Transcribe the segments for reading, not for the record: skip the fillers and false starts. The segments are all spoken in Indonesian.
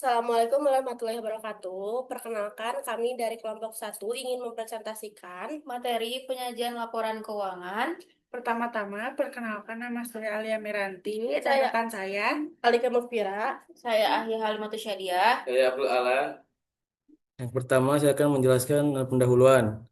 Assalamualaikum warahmatullahi wabarakatuh. Perkenalkan, kami dari kelompok satu ingin mempresentasikan Materi penyajian laporan keuangan. Pertama-tama, perkenalkan nama saya Alia Miranti dan Saya rekan saya. Alika Mufira. Saya Ahya Halimatus Syadiah. Saya Abdul Ala. Yang pertama, saya akan menjelaskan pendahuluan.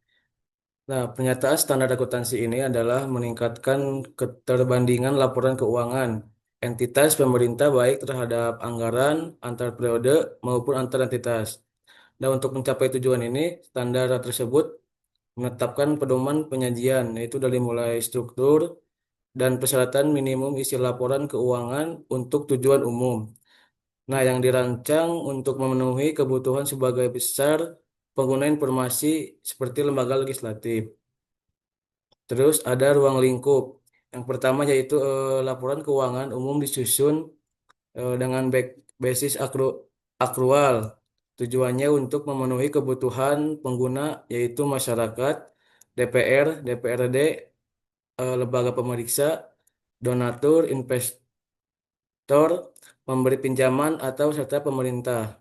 Nah, pernyataan standar akuntansi ini adalah meningkatkan keterbandingan laporan keuangan entitas pemerintah baik terhadap anggaran antar periode maupun antar entitas. Dan untuk mencapai tujuan ini, standar tersebut menetapkan pedoman penyajian, yaitu dari mulai struktur dan persyaratan minimum isi laporan keuangan untuk tujuan umum. Nah, yang dirancang untuk memenuhi kebutuhan sebagai besar pengguna informasi seperti lembaga legislatif. Terus ada ruang lingkup. Yang pertama yaitu laporan keuangan umum disusun dengan basis akrual. Tujuannya untuk memenuhi kebutuhan pengguna yaitu masyarakat, DPR, DPRD, lembaga pemeriksa, donatur, investor, pemberi pinjaman atau serta pemerintah.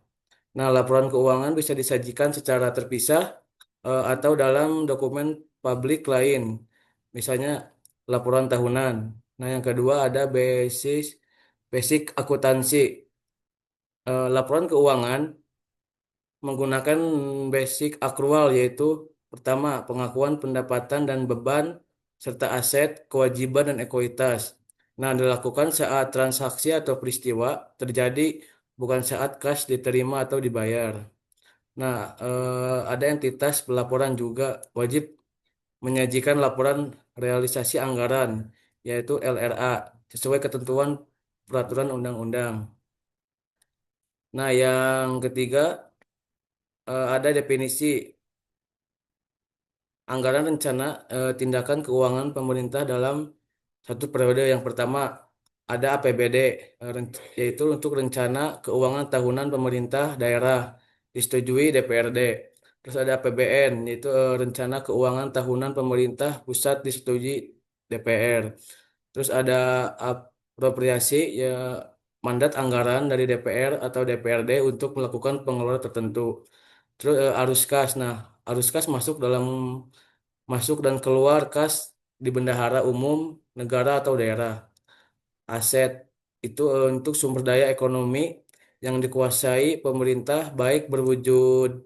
Nah, laporan keuangan bisa disajikan secara terpisah atau dalam dokumen publik lain, misalnya laporan tahunan. Nah, yang kedua ada basic akuntansi. Laporan keuangan menggunakan basic akrual yaitu pertama pengakuan pendapatan dan beban serta aset, kewajiban dan ekuitas. Nah, dilakukan saat transaksi atau peristiwa terjadi bukan saat kas diterima atau dibayar. Nah, ada entitas pelaporan juga wajib menyajikan laporan realisasi anggaran, yaitu LRA, sesuai ketentuan peraturan undang-undang. Nah, yang ketiga ada definisi anggaran rencana tindakan keuangan pemerintah dalam satu periode. Yang pertama ada APBD, yaitu untuk rencana keuangan tahunan pemerintah daerah disetujui DPRD. Terus ada APBN, yaitu rencana keuangan tahunan pemerintah pusat disetujui DPR. Terus ada apropriasi, ya mandat anggaran dari DPR atau DPRD untuk melakukan pengeluaran tertentu. Terus arus kas. Nah, arus kas masuk dan keluar kas di bendahara umum negara atau daerah. Aset itu untuk sumber daya ekonomi yang dikuasai pemerintah baik berwujud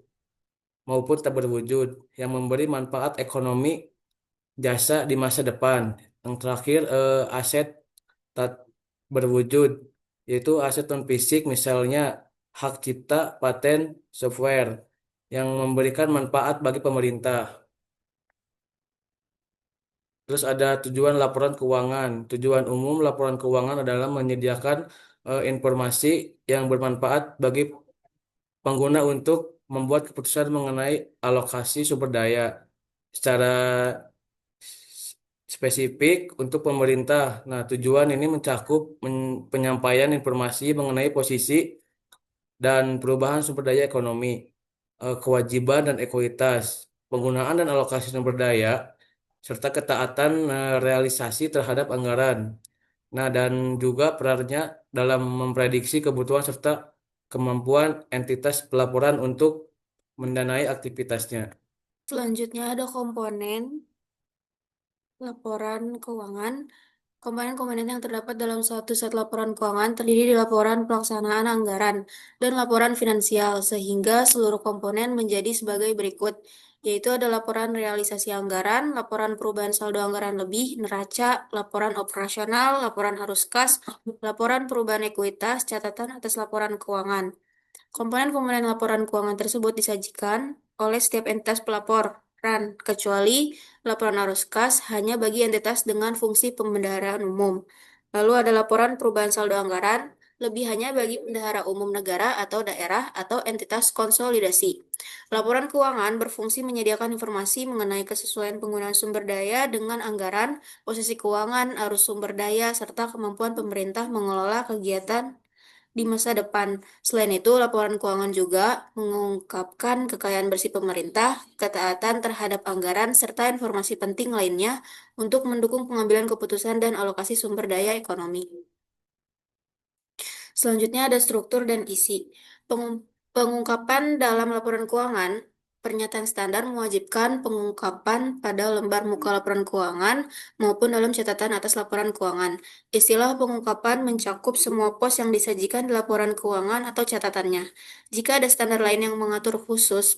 maupun tak berwujud yang memberi manfaat ekonomi jasa di masa depan. Yang terakhir aset tak berwujud yaitu aset non fisik, misalnya hak cipta, paten, software yang memberikan manfaat bagi pemerintah. Terus ada tujuan laporan keuangan. Tujuan umum laporan keuangan adalah menyediakan informasi yang bermanfaat bagi pengguna untuk membuat keputusan mengenai alokasi sumber daya secara spesifik untuk pemerintah. Nah, tujuan ini mencakup penyampaian informasi mengenai posisi dan perubahan sumber daya ekonomi, kewajiban dan ekuitas, penggunaan dan alokasi sumber daya, serta ketaatan realisasi terhadap anggaran. Nah, dan juga perannya dalam memprediksi kebutuhan serta kemampuan entitas pelaporan untuk mendanai aktivitasnya. Selanjutnya ada komponen laporan keuangan. Komponen-komponen yang terdapat dalam suatu set laporan keuangan terdiri di laporan pelaksanaan anggaran dan laporan finansial, sehingga seluruh komponen menjadi sebagai berikut, yaitu ada laporan realisasi anggaran, laporan perubahan saldo anggaran lebih, neraca, laporan operasional, laporan arus kas, laporan perubahan ekuitas, catatan atas laporan keuangan. Komponen-komponen laporan keuangan tersebut disajikan oleh setiap entitas pelaporan, kecuali laporan arus kas hanya bagi entitas dengan fungsi pembendaharaan umum. Lalu ada laporan perubahan saldo anggaran, lebih hanya bagi bendahara umum negara atau daerah atau entitas konsolidasi. Laporan keuangan berfungsi menyediakan informasi mengenai kesesuaian penggunaan sumber daya dengan anggaran, posisi keuangan, arus sumber daya, serta kemampuan pemerintah mengelola kegiatan di masa depan. Selain itu, laporan keuangan juga mengungkapkan kekayaan bersih pemerintah, ketaatan terhadap anggaran, serta informasi penting lainnya untuk mendukung pengambilan keputusan dan alokasi sumber daya ekonomi. Selanjutnya ada struktur dan isi. Pengungkapan dalam laporan keuangan, pernyataan standar mewajibkan pengungkapan pada lembar muka laporan keuangan maupun dalam catatan atas laporan keuangan. Istilah pengungkapan mencakup semua pos yang disajikan di laporan keuangan atau catatannya. Jika ada standar lain yang mengatur khusus,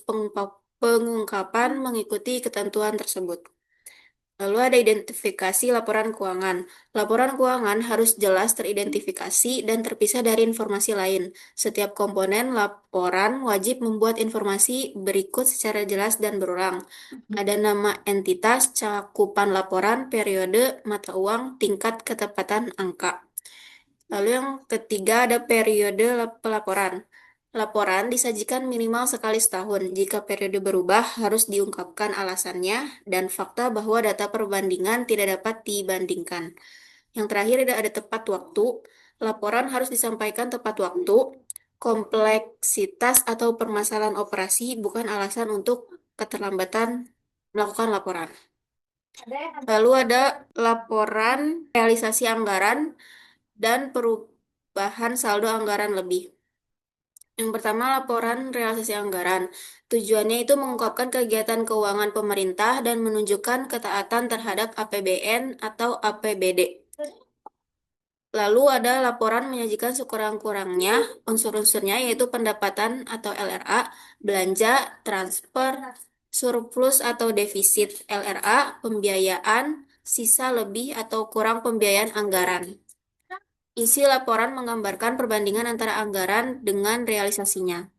pengungkapan mengikuti ketentuan tersebut. Lalu ada identifikasi laporan keuangan. Laporan keuangan harus jelas teridentifikasi dan terpisah dari informasi lain. Setiap komponen laporan wajib membuat informasi berikut secara jelas dan berulang. Ada nama entitas, cakupan laporan, periode, mata uang, tingkat ketepatan angka. Lalu yang ketiga ada periode pelaporan. Laporan disajikan minimal sekali setahun. Jika periode berubah, harus diungkapkan alasannya dan fakta bahwa data perbandingan tidak dapat dibandingkan. Yang terakhir ada tepat waktu. Laporan harus disampaikan tepat waktu. Kompleksitas atau permasalahan operasi bukan alasan untuk keterlambatan melakukan laporan. Lalu ada laporan realisasi anggaran dan perubahan saldo anggaran lebih. Yang pertama, laporan realisasi anggaran. Tujuannya itu mengungkapkan kegiatan keuangan pemerintah dan menunjukkan ketaatan terhadap APBN atau APBD. Lalu ada laporan menyajikan sekurang-kurangnya unsur-unsurnya yaitu pendapatan atau LRA, belanja, transfer, surplus atau defisit LRA, pembiayaan, sisa lebih atau kurang pembiayaan anggaran. Isi laporan menggambarkan perbandingan antara anggaran dengan realisasinya.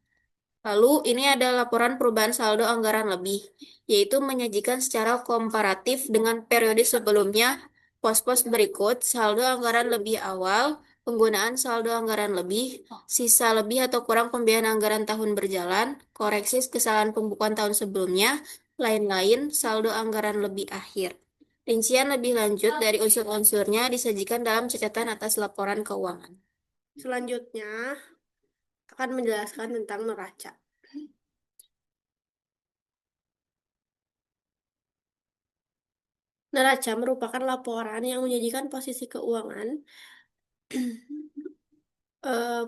Lalu ini ada laporan perubahan saldo anggaran lebih, yaitu menyajikan secara komparatif dengan periode sebelumnya pos-pos berikut, saldo anggaran lebih awal, penggunaan saldo anggaran lebih, sisa lebih atau kurang pembiayaan anggaran tahun berjalan, koreksi kesalahan pembukuan tahun sebelumnya, lain-lain, saldo anggaran lebih akhir. Rincian lebih lanjut dari unsur-unsurnya disajikan dalam catatan atas laporan keuangan. Selanjutnya akan menjelaskan tentang neraca. Neraca merupakan laporan yang menyajikan posisi keuangan,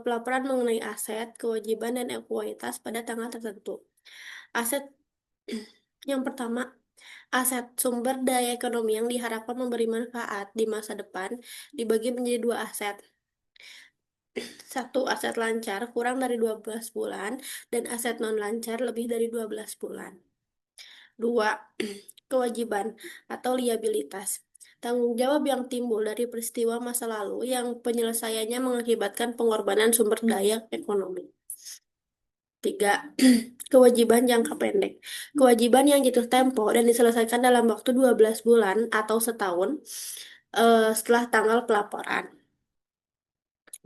pelaporan mengenai aset, kewajiban, dan ekuitas pada tanggal tertentu. Aset yang pertama, aset sumber daya ekonomi yang diharapkan memberi manfaat di masa depan dibagi menjadi dua aset. Satu, aset lancar kurang dari 12 bulan dan aset non-lancar lebih dari 12 bulan. Dua, kewajiban atau liabilitas. Tanggung jawab yang timbul dari peristiwa masa lalu yang penyelesaiannya mengakibatkan pengorbanan sumber daya ekonomi. Tiga, kewajiban jangka pendek. Kewajiban yang jatuh tempo dan diselesaikan dalam waktu 12 bulan atau setahun setelah tanggal pelaporan.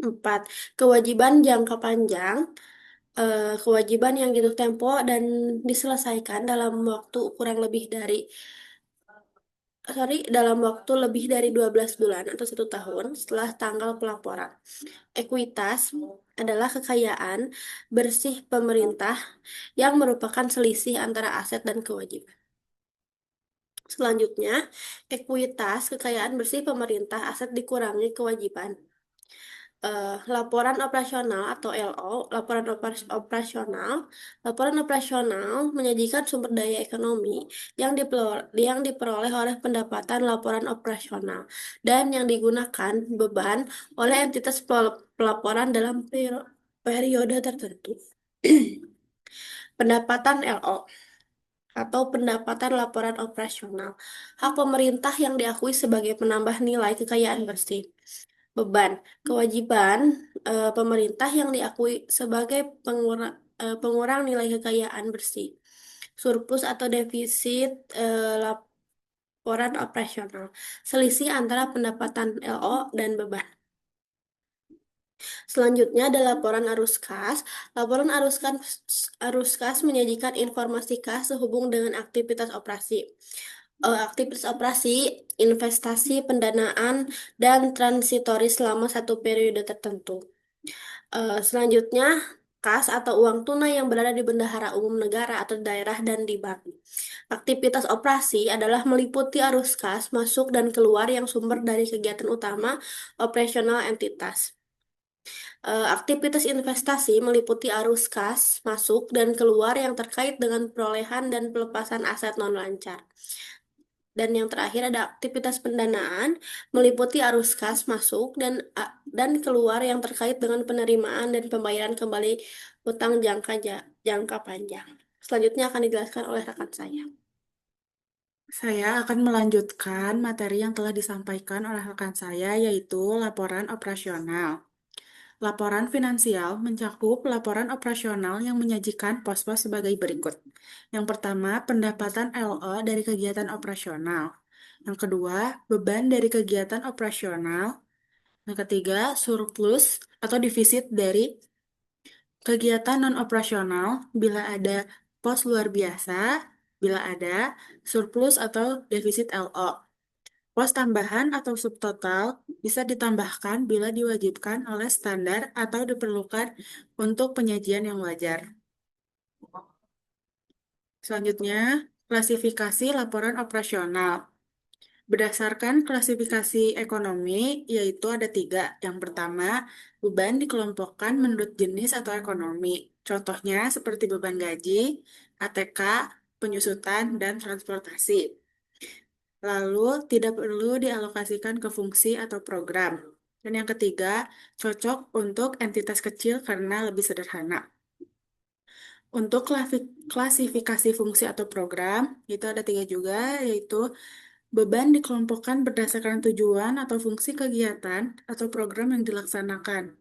Empat, kewajiban jangka panjang. Kewajiban yang jatuh tempo dan diselesaikan dalam waktu kurang lebih dari dalam waktu lebih dari 12 bulan atau 1 tahun setelah tanggal pelaporan. Ekuitas adalah kekayaan bersih pemerintah yang merupakan selisih antara aset dan kewajiban. Selanjutnya, ekuitas kekayaan bersih pemerintah aset dikurangi kewajiban. Laporan operasional atau LO, laporan operasional menyajikan sumber daya ekonomi yang diperoleh oleh pendapatan laporan operasional dan yang digunakan beban oleh entitas pelaporan dalam periode tertentu. Pendapatan LO atau pendapatan laporan operasional, hak pemerintah yang diakui sebagai penambah nilai kekayaan bersih. Beban, kewajiban pemerintah yang diakui sebagai pengurang nilai kekayaan bersih. Surplus atau defisit laporan operasional, selisih antara pendapatan LO dan beban. Selanjutnya ada laporan arus kas. Laporan arus kas menyajikan informasi kas sehubung dengan aktivitas operasi. Aktivitas operasi, investasi, pendanaan, dan transitori selama satu periode tertentu. Selanjutnya, kas atau uang tunai yang berada di bendahara umum negara atau daerah dan di bank. Aktivitas operasi adalah meliputi arus kas masuk dan keluar yang sumber dari kegiatan utama operasional entitas. Aktivitas investasi meliputi arus kas masuk dan keluar yang terkait dengan perolehan dan pelepasan aset non-lancar. Dan yang terakhir ada aktivitas pendanaan meliputi arus kas masuk dan keluar yang terkait dengan penerimaan dan pembayaran kembali utang jangka panjang. Selanjutnya akan dijelaskan oleh rekan saya. Saya akan melanjutkan materi yang telah disampaikan oleh rekan saya, yaitu laporan operasional. Laporan finansial mencakup laporan operasional yang menyajikan pos-pos sebagai berikut. Yang pertama, pendapatan LO dari kegiatan operasional. Yang kedua, beban dari kegiatan operasional. Yang ketiga, surplus atau defisit dari kegiatan non-operasional bila ada pos luar biasa, bila ada surplus atau defisit LO. Pos tambahan atau subtotal bisa ditambahkan bila diwajibkan oleh standar atau diperlukan untuk penyajian yang wajar. Selanjutnya, klasifikasi laporan operasional. Berdasarkan klasifikasi ekonomi, yaitu ada tiga. Yang pertama, beban dikelompokkan menurut jenis atau ekonomi. Contohnya seperti beban gaji, ATK, penyusutan, dan transportasi. Lalu, tidak perlu dialokasikan ke fungsi atau program. Dan yang ketiga, cocok untuk entitas kecil karena lebih sederhana. Untuk klasifikasi fungsi atau program, itu ada tiga juga, yaitu beban dikelompokkan berdasarkan tujuan atau fungsi kegiatan atau program yang dilaksanakan.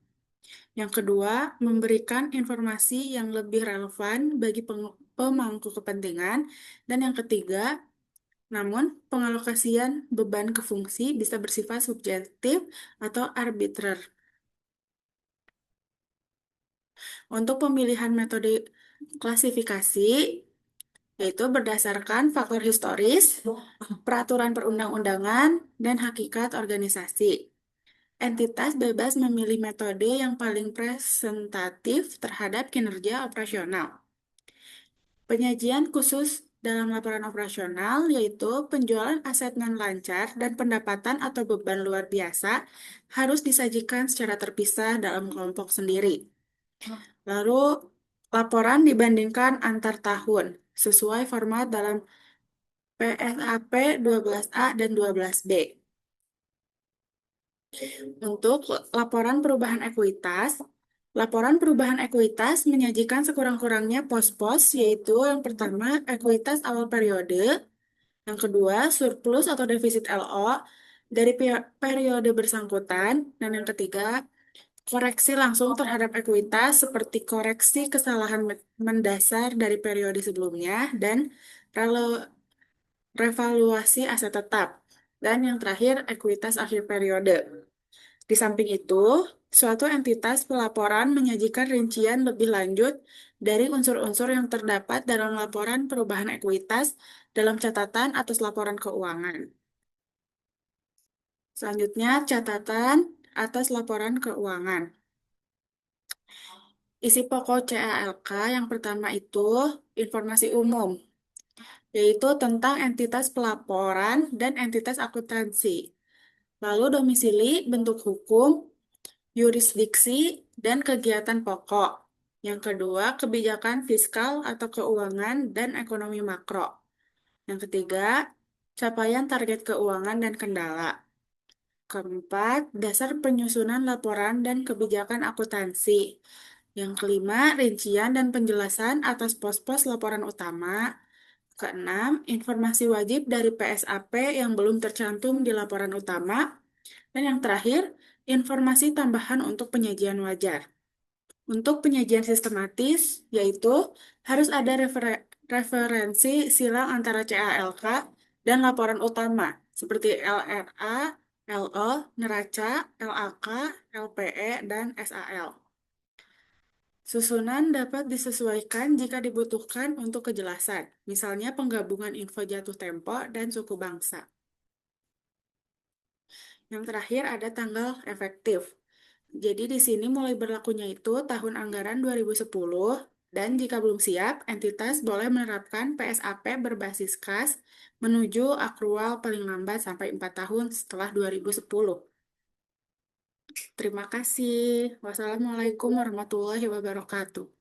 Yang kedua, memberikan informasi yang lebih relevan bagi pemangku kepentingan. Dan yang ketiga, namun pengalokasian beban ke fungsi bisa bersifat subjektif atau arbitrer. Untuk pemilihan metode klasifikasi, yaitu berdasarkan faktor historis, peraturan perundang-undangan, dan hakikat organisasi. Entitas bebas memilih metode yang paling presentatif terhadap kinerja operasional. Penyajian khusus dalam laporan operasional yaitu penjualan aset non-lancar dan pendapatan atau beban luar biasa harus disajikan secara terpisah dalam kelompok sendiri. Lalu, laporan dibandingkan antar tahun sesuai format dalam PSAP 12A dan 12B. Untuk laporan perubahan ekuitas menyajikan sekurang-kurangnya pos-pos, yaitu yang pertama, ekuitas awal periode, yang kedua, surplus atau defisit LO dari periode bersangkutan, dan yang ketiga, koreksi langsung terhadap ekuitas seperti koreksi kesalahan mendasar dari periode sebelumnya, dan revaluasi aset tetap. Dan yang terakhir, ekuitas akhir periode. Di samping itu, suatu entitas pelaporan menyajikan rincian lebih lanjut dari unsur-unsur yang terdapat dalam laporan perubahan ekuitas dalam catatan atas laporan keuangan. Selanjutnya, catatan atas laporan keuangan. Isi pokok CALK yang pertama itu informasi umum, yaitu tentang entitas pelaporan dan entitas akuntansi. Lalu domisili, bentuk hukum, yurisdiksi, dan kegiatan pokok. Yang kedua, kebijakan fiskal atau keuangan dan ekonomi makro. Yang ketiga, capaian target keuangan dan kendala. Keempat, dasar penyusunan laporan dan kebijakan akuntansi. Yang kelima, rincian dan penjelasan atas pos-pos laporan utama. Keenam, informasi wajib dari PSAP yang belum tercantum di laporan utama. Dan yang terakhir, informasi tambahan untuk penyajian wajar. Untuk penyajian sistematis, yaitu harus ada referensi silang antara CALK dan laporan utama, seperti LRA, LO, neraca, LAK, LPE, dan SAL. Susunan dapat disesuaikan jika dibutuhkan untuk kejelasan, misalnya penggabungan info jatuh tempo dan suku bangsa. Yang terakhir ada tanggal efektif. Jadi di sini mulai berlakunya itu tahun anggaran 2010 dan jika belum siap, entitas boleh menerapkan PSAP berbasis kas menuju akrual paling lambat sampai 4 tahun setelah 2010. Terima kasih. Wassalamualaikum warahmatullahi wabarakatuh.